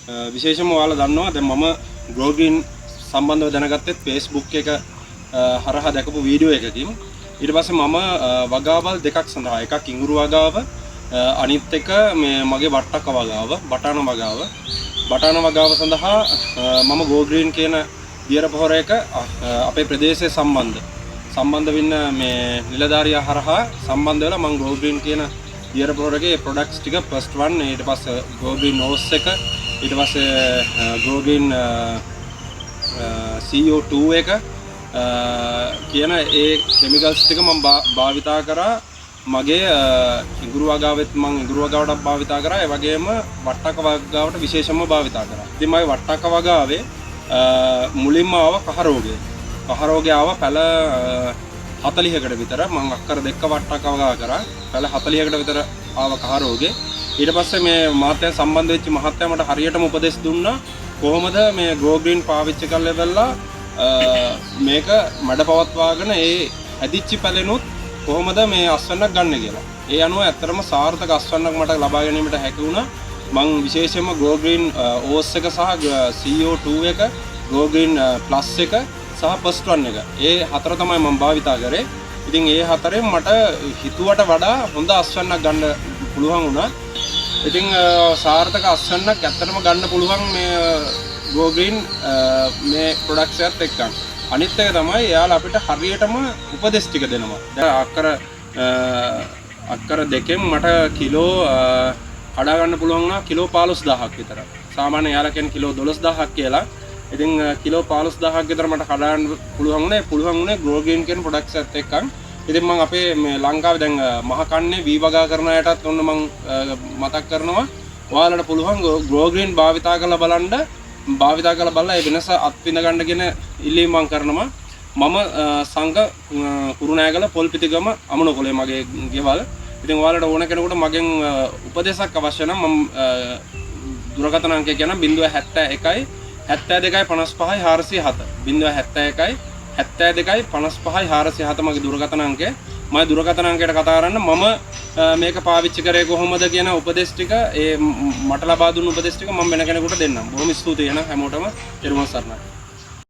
විශේෂයෙන්ම ඔයාලා දන්නවා දැන් මම Grow Green සම්බන්ධව දැනගත්තේ Facebook එක හරහා දැකපු වීඩියෝ එකකින්. ඊට පස්සේ මම වගාවල් දෙකක් සඳහා එකක් ඉඟුරු වගාව අනිත් එක මේ මගේ වට්ටක්ක වගාව බටාන වගාව. බටාන වගාව සඳහා මම Grow Green කියන දියර පොහොරයක අපේ ප්‍රදේශයේ සම්බන්ධ වෙන්න මේ නිලධාරියා හරහා සම්බන්ධ වෙලා මම Grow Green කියන දියර පොහොරගේ ප්‍රොඩක්ට්ස් ටික ෆස්ට් වන් ඊට පස්සේ Grow Green නෝස් එක ඊට පස්සේ Grow Green CO2 එක කියන ඒ කෙමිකල්ස් ටික මම භාවිතා කරා මගේ ඉඟුරු වගාවෙත් මම ඉඟුරු වගාවටත් භාවිතා කරා ඒ වගේම වට්ටක්ක වගාවට විශේෂයෙන්ම භාවිතා කරා. ඉතින් මගේ වට්ටක්ක වගාවේ මුලින්ම ආව කහ රෝගය ආව පැල 40කට විතර මම අක්කර දෙක වට්ටක්ක වගා කරා පැල 40කට විතර ආව කහ රෝගේ. ඊට පස්සේ මේ මහත්තයා සම්බන්ධ වෙච්ච මහත්තයා මට හරියටම උපදෙස් දුන්නා කොහොමද මේ Grow Green පාවිච්චි කරලා ඉවරලා මේක මඩ පවත්වාගෙන ඒ හැදිච්ච පැලෙනුත් කොහොමද මේ අස්වැන්නක් ගන්න කියලා. ඒ අනුව ඇත්තටම සාර්ථක අස්වැන්නක් මට ලබා ගැනීමට හැකි වුණා. මම විශේෂයෙන්ම Grow Green OS එක සහ CO2 එක Grow Green Plus එක සහ First One එක. ඒ හතර තමයි මම භාවිතා කරේ. ඉතින් ඒ හතරෙන් මට හිතුවට වඩා හොඳ අස්වැන්නක් ගන්න පුළුවන් වුණා. ඉතින් සාර්ථක අස්වැන්නක් ඇත්තටම ගන්න පුළුවන් මේ Grow Green මේ ප්‍රොඩක්ට්ස් එකත් එක්ක. අනිත් එක තමයි එයාලා අපිට හරියටම උපදෙස් ටික දෙනවා. දැන් අක්කර දෙකෙන් මට කිලෝ කඩා ගන්න පුළුවන් වුණා කිලෝ 15000ක් විතර. සාමාන්‍ය එයාලා කියන්නේ කිලෝ 12000ක් කියලා. ඉතින් කිලෝ 15000ක් විතර මට කඩා ගන්න පුළුවන් වුණේ Grow Green කියන ප්‍රොඩක්ට්ස් එකත් එක්ක. ඉතින් මම අපේ මේ ලංකාවේ දැන් මහ කන්නේ වී වගා කරන අයටත් ඔන්න මම මතක් කරනවා ඔයාලට පුළුවන් Grow Green භාවිතා කරලා බලන්න ඒ වෙනස අත්විඳ ගන්න කියන ඉල්ලීම මම කරනවා. මම සංඝ කුරුණෑගල පොල්පිටිගම අමනකොලේ මගේ ගෙවල්. ඉතින් ඔයාලට ඕන කෙනෙකුට මගෙන් උපදේශක් අවශ්‍ය නම් මම දුරකථන අංකය කියන 071 72 55 407 071 72 55 407 මගේ දුරකථන අංකය. මම දුරකථන අංකයට කතා කරන්න මම මේක පාවිච්චි කරේ කොහොමද කියන උපදේශ ටික ඒ මට ලබා දුන්න උපදේශ ටික මම වෙන කෙනෙකුට දෙන්නම්. බොහොම ස්තුතියි එහෙනම් හැමෝටම. ඊට පස්සේ